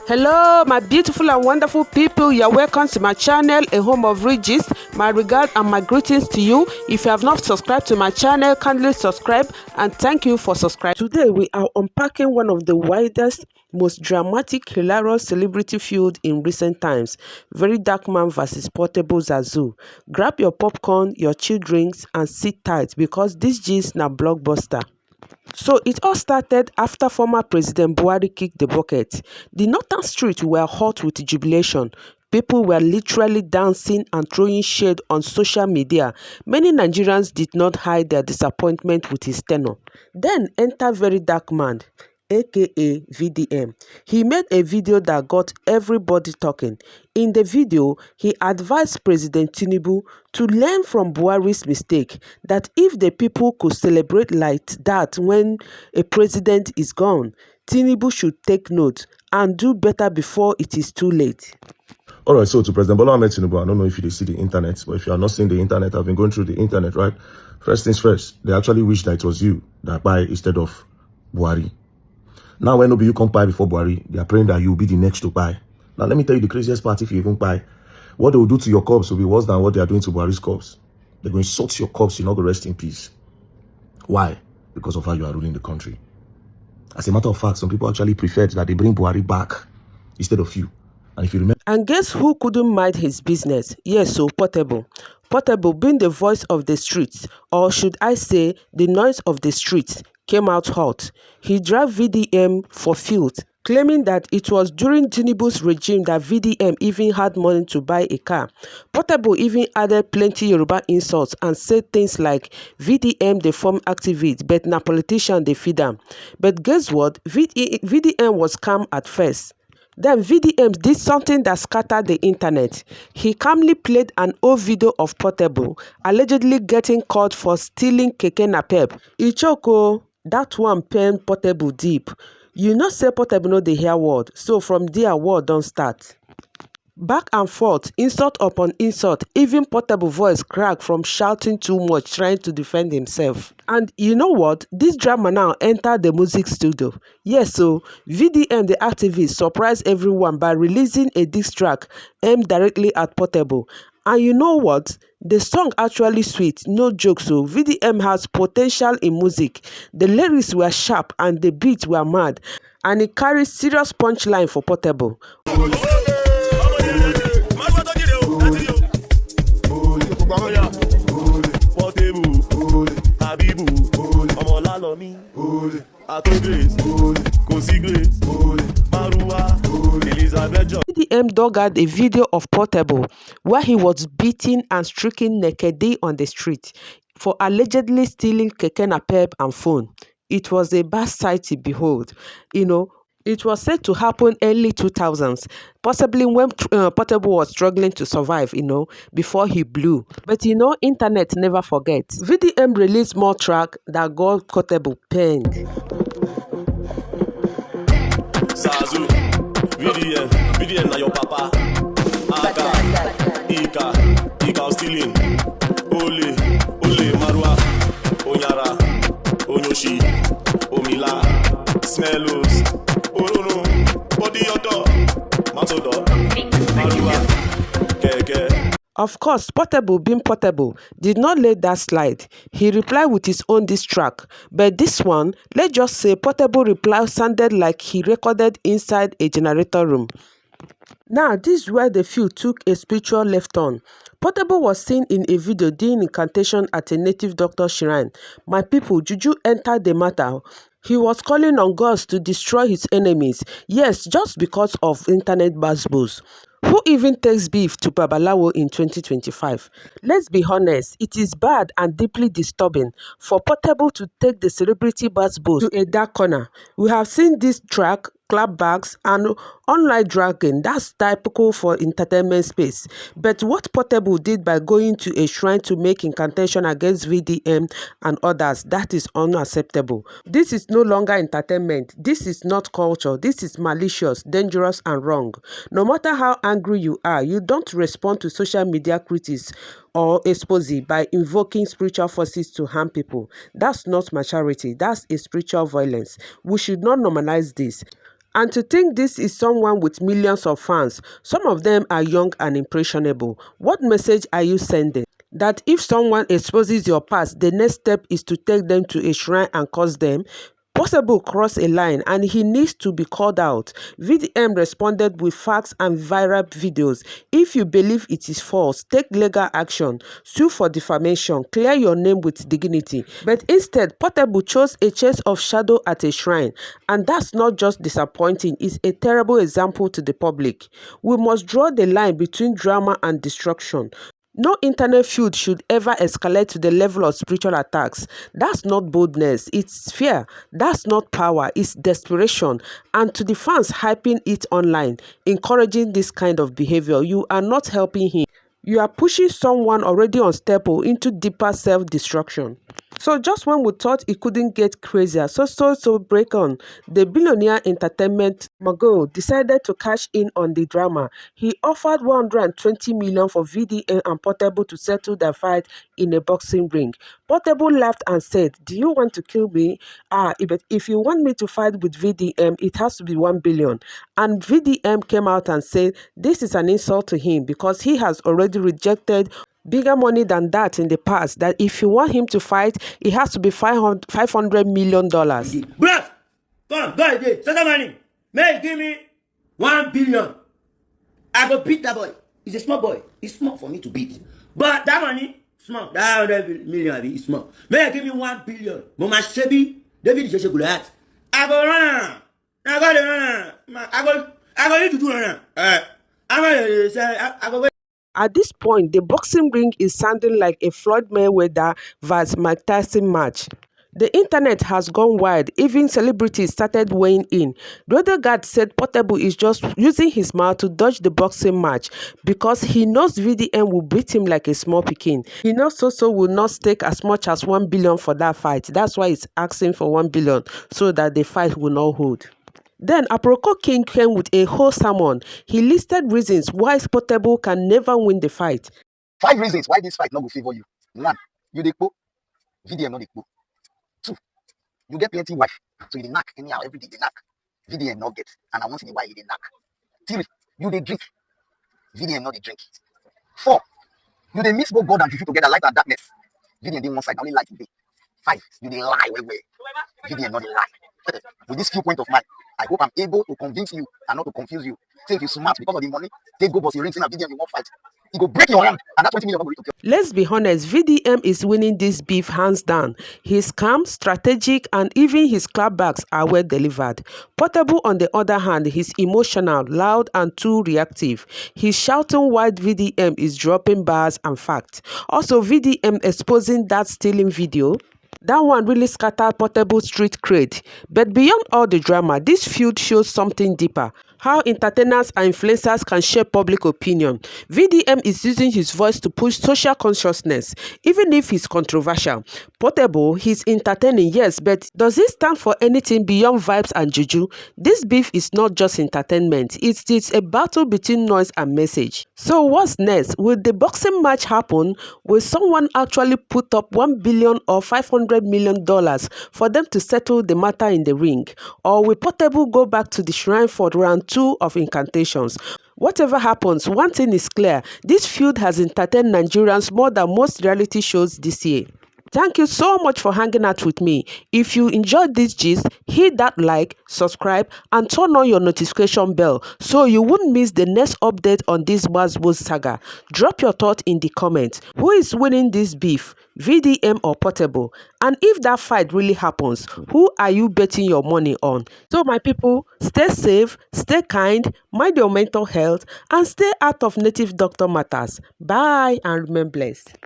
Hello my beautiful and wonderful people, you're welcome to my channel, a home of riches. My regard and my greetings to you. If you have not subscribed to my channel, kindly subscribe and thank you for subscribing. Today we are unpacking one of the wildest, most dramatic, hilarious celebrity feud in recent times, VeryDarkMan versus Portable Zazoo. Grab your popcorn, your chill drinks and sit tight because this gist na blockbuster. So it all started after former President Buhari kicked the bucket. The northern streets were hot with jubilation. People were literally dancing and throwing shade on social media. Many Nigerians did not hide their disappointment with his tenure. Then enter VeryDarkMan, aka VDM. He made a video that got everybody talking. In the video, he advised President Tinubu to learn from Buhari's mistake, that if the people could celebrate like that when a president is gone, Tinubu should take note and do better before it is too late. All right, so to President Bola Ahmed Tinubu, I don't know if you see the internet, but if you are not seeing the internet, I've been going through the internet, right? First things first, they actually wish that it was you that buy instead of Buhari. Now, when you come buy before Buhari, they are praying that you will be the next to buy. Now, let me tell you the craziest part. If you even buy, what they will do to your corpse will be worse than what they are doing to Buhari's corpse. They're going to insult your corpse, you're not going to rest in peace. Why? Because of how you are ruling the country. As a matter of fact, some people actually preferred that they bring Buhari back instead of you. And if you remember... And guess who couldn't mind his business? Yes, so Portable. Portable, being the voice of the streets, or should I say the noise of the streets, came out hot. He dragged VDM for feud, claiming that it was during Tinubu's regime that VDM even had money to buy a car. Portable even added plenty Yoruba insults and said things like, VDM they form activists, but na politician they feed them. But guess what? VDM was calm at first. Then VDM did something that scattered the internet. He calmly played an old video of Portable, allegedly getting caught for stealing keke napep. Ichoko, that one pained Portable deep. You know say Portable no dey hear word, so from there word don't start. Back and forth, insult upon insult, even Portable voice cracked from shouting too much, trying to defend himself. And you know what? This drama now entered the music studio. Yes, so VDM, the activist, surprised everyone by releasing a diss track aimed directly at Portable. And you know what? The song actually sweet, no joke. So VDM has potential in music. The lyrics were sharp and the beats were mad. And it carries serious punchline for Portable. VDM dug out a video of Portable where he was beaten and stricken nakedly on the street for allegedly stealing keke napep and phone. It was a bad sight to behold. It was said to happen early 2000s, possibly when Portable was struggling to survive, before he blew. But internet never forgets. VDM released more track that got Portable pained. Zazoo, VDM na your papa. Ika stealing. Ole, Marwa, Onyara, Onyoshi, Omila, Smellos. Of course, Portable, being Portable, did not let that slide. He replied with his own diss track. But this one, let's just say Portable reply sounded like he recorded inside a generator room. Now, this is where the feud took a spiritual left turn. Portable was seen in a video doing incantation at a native doctor's shrine. My people, Juju entered the matter. He was calling on gods to destroy his enemies. Yes, just because of internet buzzbuzz. Who even takes beef to Babalawo in 2025? Let's be honest, it is bad and deeply disturbing for Portable to take the celebrity buzzbuzz to a dark corner. We have seen this track, clapbacks, and online dragging. That's typical for entertainment space. But what Portable did by going to a shrine to make incantation against VDM and others, that is unacceptable. This is no longer entertainment. This is not culture. This is malicious, dangerous, and wrong. No matter how angry you are, you don't respond to social media critics or expose by invoking spiritual forces to harm people. That's not maturity. That's a spiritual violence. We should not normalize this. And to think this is someone with millions of fans, some of them are young and impressionable. What message are you sending? That if someone exposes your past, the next step is to take them to a shrine and curse them? Portable crossed a line and he needs to be called out. VDM responded with facts and viral videos. If you believe it is false, take legal action, sue for defamation, clear your name with dignity. But instead, Portable chose a chase of shadow at a shrine. And that's not just disappointing, it's a terrible example to the public. We must draw the line between drama and destruction. No internet feud should ever escalate to the level of spiritual attacks. That's not boldness, it's fear. That's not power, it's desperation. And to the fans hyping it online, encouraging this kind of behavior, you are not helping him. You are pushing someone already unstable into deeper self-destruction. So just when we thought it couldn't get crazier, so break on. The billionaire entertainment mogul decided to cash in on the drama. He offered 120 million for VDM and Portable to settle their fight in a boxing ring. Portable laughed and said, "Do you want to kill me? But if you want me to fight with VDM, it has to be 1 billion. And VDM came out and said, this is an insult to him because he has already rejected bigger money than that in the past, that if you want him to fight, it has to be $500 million. Bruh, come, go ahead, settle money. May give me 1 billion. I go beat that boy. He's a small boy. It's small for me to beat. But that money, small. That 100 million is small. May give me 1 billion. Mama Shebi, David Jesse Gulat. I go run. I go run. I go need to do run. I go. At this point, the boxing ring is sounding like a Floyd Mayweather vs. Mike Tyson match. The internet has gone wild. Even celebrities started weighing in. The other guard said Portable is just using his mouth to dodge the boxing match because he knows VDM will beat him like a small pikin. He knows Zazoo will not stake as much as 1 billion for that fight. That's why he's asking for 1 billion so that the fight will not hold. Then Aproko King came with a whole sermon. He listed reasons why Portable can never win the fight. 5 reasons why this fight not will favor you. 1, you dey po, VDM not dey po. 2, you get plenty wife, so you dey knack anyhow every day dey knack. VDM not get, and I once in a while you dey knack. 3, you dey drink, VDM not dey drink. 4, you dey mix both God and juju together, light and darkness. VDM dey one side, only light today. 5, you dey lie well. VDM not dey lie. With this few point of mine, I hope I'm able to convince you and not to confuse you. Say if you smart because of the money, take go boss your rings in a VDM you won't fight. It go break your hand, and that 20 million will to kill. Let's be honest, VDM is winning this beef hands down. He's calm, strategic, and even his clapbacks are well delivered. Portable, on the other hand, he's emotional, loud, and too reactive. He's shouting while VDM is dropping bars and facts. Also, VDM exposing that stealing video. That one really scattered Portable street cred. But beyond all the drama, this feud shows something deeper. How entertainers and influencers can shape public opinion. VDM is using his voice to push social consciousness, even if he's controversial. Portable, he's entertaining, yes, but does he stand for anything beyond vibes and juju? This beef is not just entertainment, it's a battle between noise and message. So what's next? Will the boxing match happen? Will someone actually put up 1 billion or $500 million for them to settle the matter in the ring? Or will Portable go back to the shrine for round 2 of incantations? Whatever happens, one thing is clear. This feud has entertained Nigerians more than most reality shows this year. Thank you so much for hanging out with me. If you enjoyed this gist, hit that like, subscribe, and turn on your notification bell so you won't miss the next update on this Zazoo saga. Drop your thought in the comments. Who is winning this beef, VDM or Portable? And if that fight really happens, who are you betting your money on? So my people, stay safe, stay kind, mind your mental health, and stay out of native doctor matters. Bye and remain blessed.